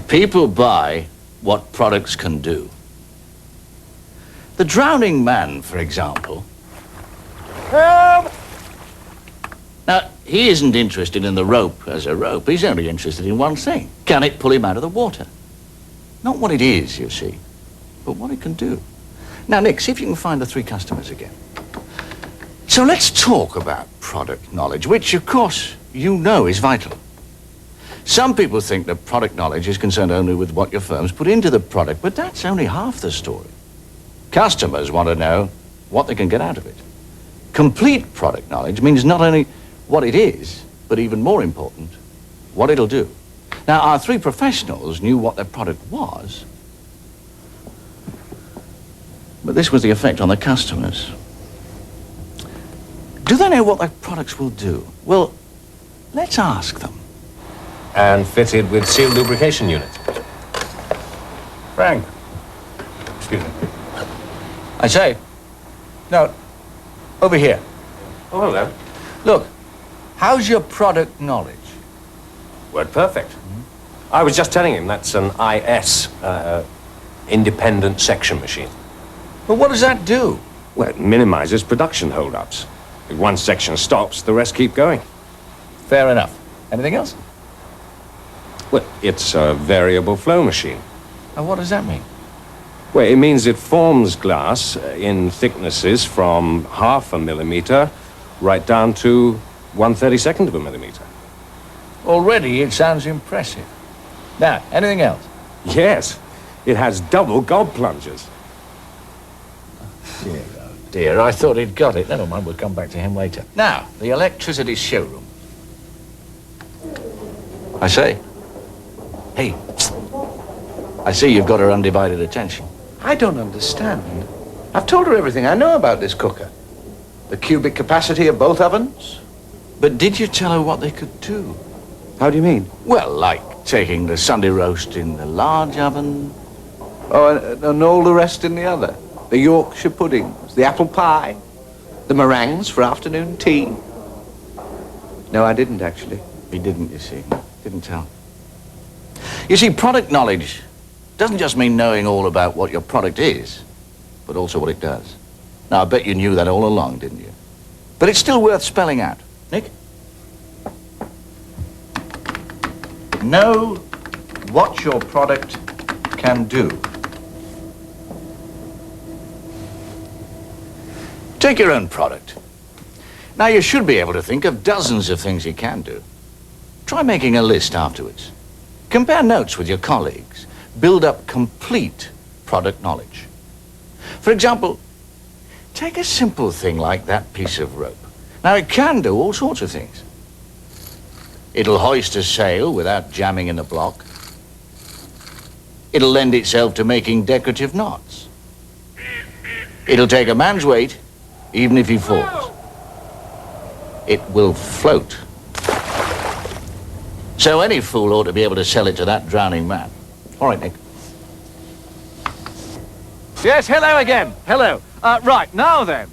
People buy what products can do. The drowning man, for example. Help! Now, he isn't interested in the rope as a rope. He's only interested in one thing. Can it pull him out of the water? Not what it is, you see, but what it can do. Now, Nick, see if you can find the three customers again. So let's talk about product knowledge, which, of course, you know is vital. Some people think that product knowledge is concerned only with what your firms put into the product, but that's only half the story. Customers want to know what they can get out of it. Complete product knowledge means not only what it is, but even more important, what it'll do. Now, our three professionals knew what their product was, but this was the effect on the customers. Do they know what their products will do? Well, let's ask them. And fitted with sealed lubrication unit. Frank. Excuse me. I say. No, over here. Oh, hello. Look, how's your product knowledge? Word perfect. I was just telling him that's an IS, independent section machine. But what does that do? Well, it minimizes production hold-ups. If one section stops, the rest keep going. Fair enough. Anything else? Well, it's a variable flow machine. And what does that mean? Well, it means it forms glass in thicknesses from 0.5 millimeter right down to 1/32 of a millimeter. Already it sounds impressive. Now, anything else? Yes, it has double gob plungers. Dear, oh dear, I thought he'd got it. Never mind, we'll come back to him later. Now, the electricity showroom. I say. Hey, I see you've got her undivided attention. I don't understand. I've told her everything I know about this cooker. The cubic capacity of both ovens. But did you tell her what they could do? How do you mean? Well, like taking the Sunday roast in the large oven. Oh, and all the rest in the other. The Yorkshire puddings, the apple pie, the meringues for afternoon tea. No, I didn't, actually. He didn't, you see. Didn't tell. You see, product knowledge doesn't just mean knowing all about what your product is, but also what it does. Now, I bet you knew that all along, didn't you? But it's still worth spelling out. Nick? Know what your product can do. Take your own product. Now, you should be able to think of dozens of things you can do. Try making a list afterwards. Compare notes with your colleagues. Build up complete product knowledge. For example, take a simple thing like that piece of rope. Now, it can do all sorts of things. It'll hoist a sail without jamming in a block. It'll lend itself to making decorative knots. It'll take a man's weight, even if he falls. It will float. So any fool ought to be able to sell it to that drowning man. All right, Nick. Yes, hello again. Hello. Right, now then.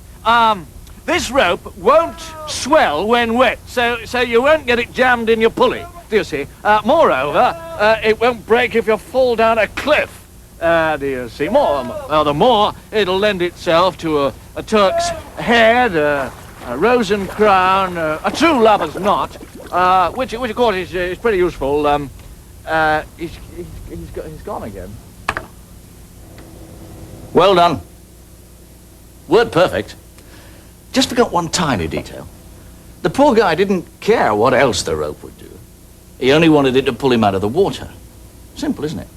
This rope won't swell when wet, so you won't get it jammed in your pulley, do you see? Moreover, it won't break if you fall down a cliff. Do you see? The more it'll lend itself to a Turk's head, a Rosen crown, a true lover's knot, which of course is pretty useful. He's gone again. Well done. Word perfect. Just forgot one tiny detail. The poor guy didn't care what else the rope would do. He only wanted it to pull him out of the water. Simple, isn't it?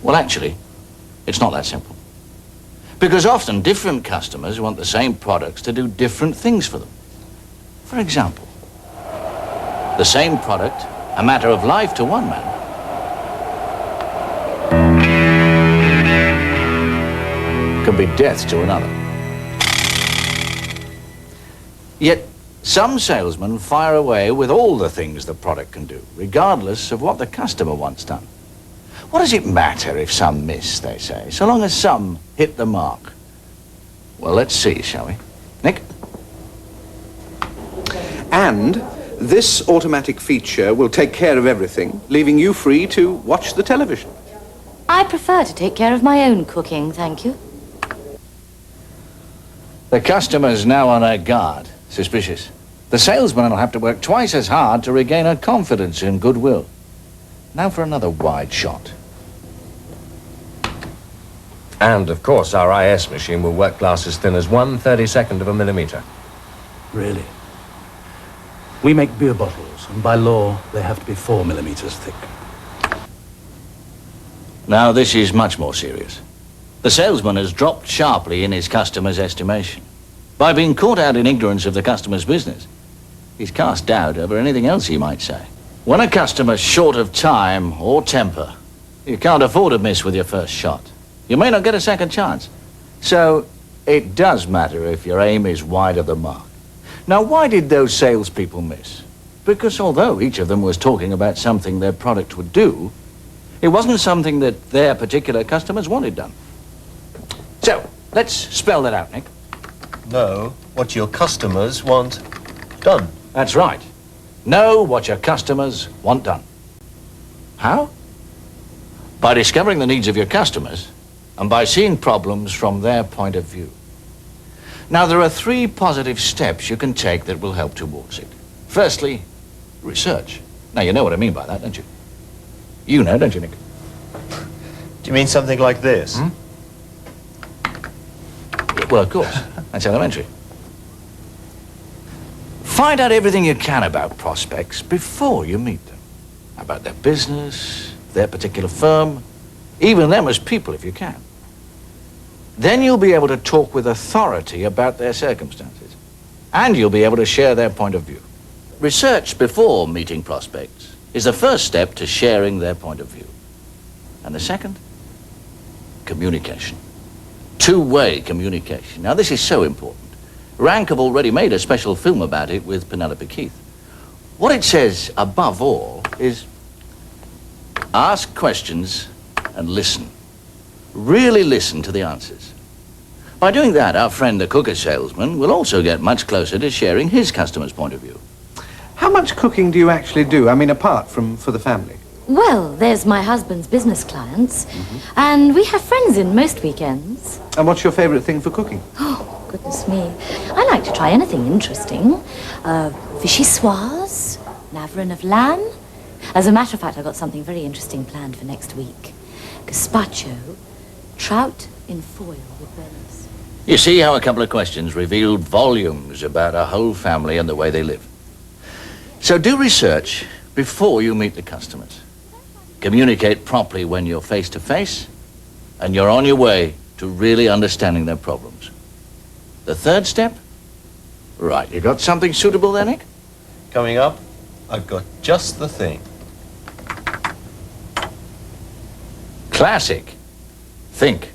Well, actually, it's not that simple. Because often different customers want the same products to do different things for them. For example, the same product, a matter of life to one man, can be death to another. Yet, some salesmen fire away with all the things the product can do, regardless of what the customer wants done. What does it matter if some miss, they say, so long as some hit the mark? Well, let's see, shall we? Nick? And This automatic feature will take care of everything, leaving you free to watch the television. I prefer to take care of my own cooking, thank you. The customer's now on her guard. Suspicious. The salesman will have to work twice as hard to regain her confidence and goodwill. Now for another wide shot. And, of course, our IS machine will work glass as thin as 1/32 of a millimeter. Really? We make beer bottles, and by law, they have to be 4 millimeters thick. Now this is much more serious. The salesman has dropped sharply in his customer's estimation. By being caught out in ignorance of the customer's business, he's cast doubt over anything else he might say. When a customer's short of time or temper, you can't afford to miss with your first shot. You may not get a second chance. So it does matter if your aim is wide of the mark. Now, why did those salespeople miss? Because although each of them was talking about something their product would do, it wasn't something that their particular customers wanted done. So, let's spell that out, Nick. Know what your customers want done. That's right. Know what your customers want done. How? By discovering the needs of your customers and by seeing problems from their point of view. Now, there are 3 positive steps you can take that will help towards it. Firstly, research. Now, you know what I mean by that, don't you? You know, don't you, Nick? Do you mean something like this? Well, of course. That's elementary. Find out everything you can about prospects before you meet them. About their business, their particular firm, even them as people if you can. Then you'll be able to talk with authority about their circumstances. And you'll be able to share their point of view. Research before meeting prospects is the first step to sharing their point of view. And the second? Communication. Two-way communication. Now, this is so important. Rank have already made a special film about it with Penelope Keith. What it says, above all, is ask questions and listen. Really listen to the answers. By doing that, our friend the cooker salesman will also get much closer to sharing his customer's point of view. How much cooking do you actually do? I mean, apart from for the family? Well, there's my husband's business clients, and we have friends in most weekends. And what's your favourite thing for cooking? Oh, goodness me. I like to try anything interesting. Vichyssoise, navarin of lamb. As a matter of fact, I've got something very interesting planned for next week. Gazpacho, trout in foil with berries. You see how a couple of questions revealed volumes about a whole family and the way they live. So do research before you meet the customers. Communicate properly when you're face to face, and you're on your way to really understanding their problems. The third step? Right, you got something suitable there, Nick? Coming up, I've got just the thing. Classic. Think.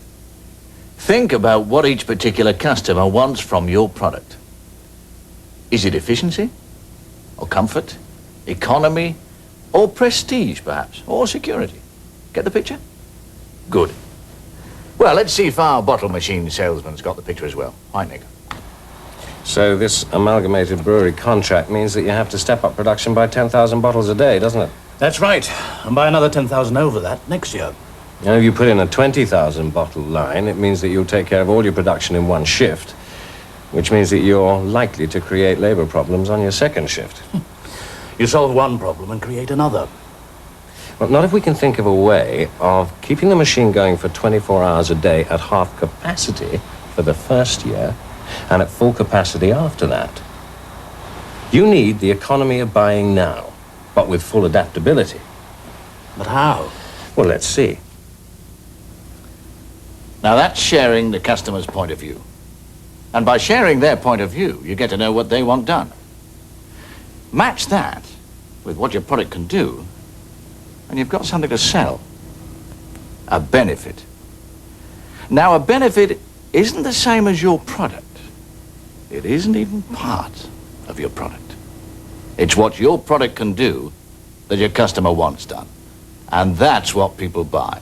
Think about what each particular customer wants from your product. Is it efficiency? Or comfort? Economy? Or prestige, perhaps? Or security? Get the picture? Good. Well, let's see if our bottle machine salesman's got the picture as well. Hi, Nick. So this amalgamated brewery contract means that you have to step up production by 10,000 bottles a day, doesn't it? That's right. And buy another 10,000 over that next year. And if you put in a 20,000 bottle line, it means that you'll take care of all your production in one shift, which means that you're likely to create labor problems on your second shift. You solve one problem and create another. Well, not if we can think of a way of keeping the machine going for 24 hours a day at half capacity for the first year and at full capacity after that. You need the economy of buying now, but with full adaptability. But how? Well, let's see. Now that's sharing the customer's point of view. And by sharing their point of view, you get to know what they want done. Match that with what your product can do, and you've got something to sell. A benefit. Now, a benefit isn't the same as your product. It isn't even part of your product. It's what your product can do that your customer wants done. And that's what people buy.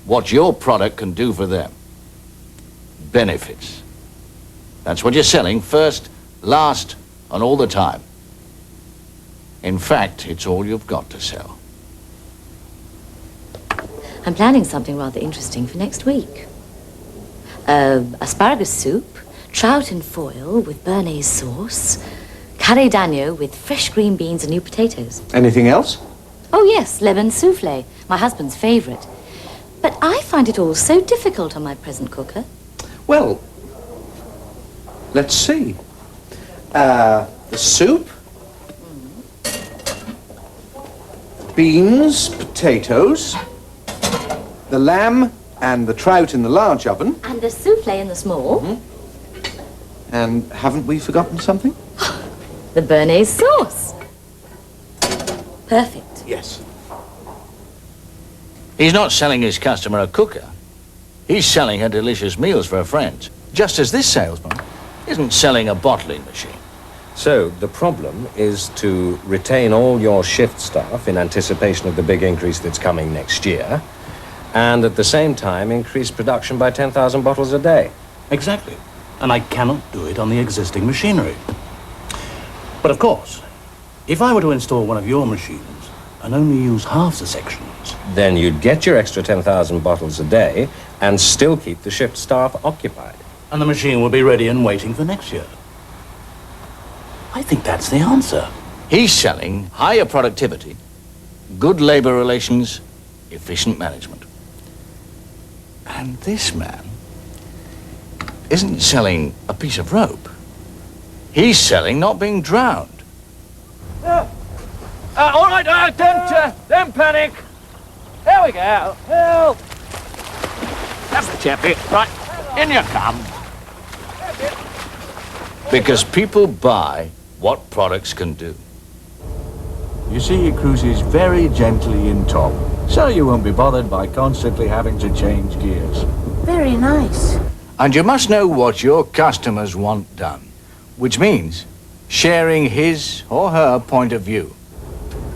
What your product can do for them. Benefits. That's what you're selling first, last, and all the time. In fact, it's all you've got to sell. I'm planning something rather interesting for next week. Asparagus soup, trout in foil with béarnaise sauce, carré d'agneau with fresh green beans and new potatoes. Anything else? Oh yes, lemon souffle, my husband's favourite. But I find it all so difficult on my present cooker. Well, let's see. The soup, beans, potatoes, the lamb and the trout in the large oven. And the souffle in the small. And haven't we forgotten something? The béarnaise sauce. Perfect. Yes. He's not selling his customer a cooker. He's selling her delicious meals for her friends. Just as this salesman isn't selling a bottling machine. So the problem is to retain all your shift staff in anticipation of the big increase that's coming next year, and at the same time increase production by 10,000 bottles a day. Exactly. And I cannot do it on the existing machinery. But of course, if I were to install one of your machines and only use half the sections... Then you'd get your extra 10,000 bottles a day and still keep the shift staff occupied. And the machine will be ready and waiting for next year. I think that's the answer. He's selling higher productivity, good labor relations, efficient management. And this man isn't selling a piece of rope. He's selling not being drowned. All right, don't panic. There we go. Help. That's the chappy. Right, in you come. Because people buy what products can do. You see, it cruises very gently in top, so you won't be bothered by constantly having to change gears. Very nice. And you must know what your customers want done, which means sharing his or her point of view.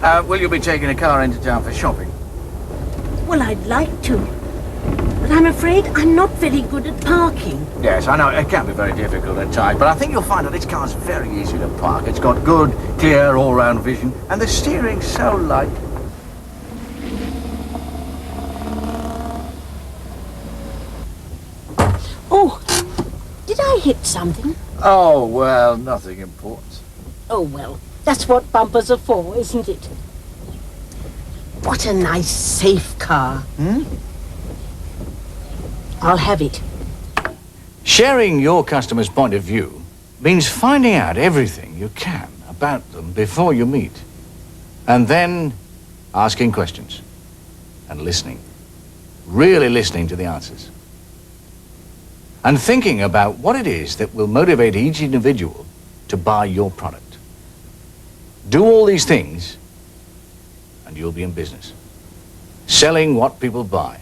Will you be taking a car into town for shopping? Well, I'd like to. But I'm afraid I'm not very good at parking. Yes, I know, it can be very difficult at times, but I think you'll find that this car's very easy to park. It's got good, clear, all-round vision, and the steering's so light. Oh, did I hit something? Oh, well, nothing important. Oh, well, that's what bumpers are for, isn't it? What a nice, safe car. I'll have it. Sharing your customer's point of view means finding out everything you can about them before you meet, and then asking questions and listening, really listening to the answers, and thinking about what it is that will motivate each individual to buy your product. Do all these things, and you'll be in business, selling what people buy,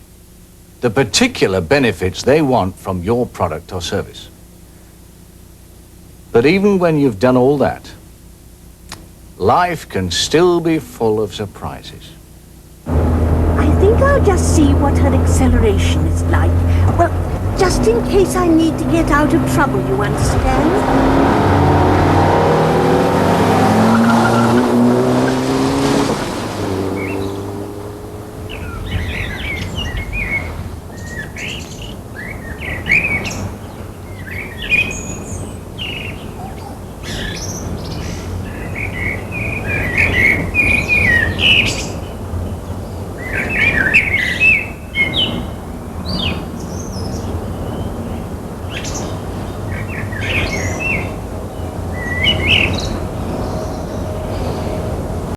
the particular benefits they want from your product or service. But even when you've done all that, life can still be full of surprises. I think I'll just see what her acceleration is like. Well, just in case I need to get out of trouble, you understand?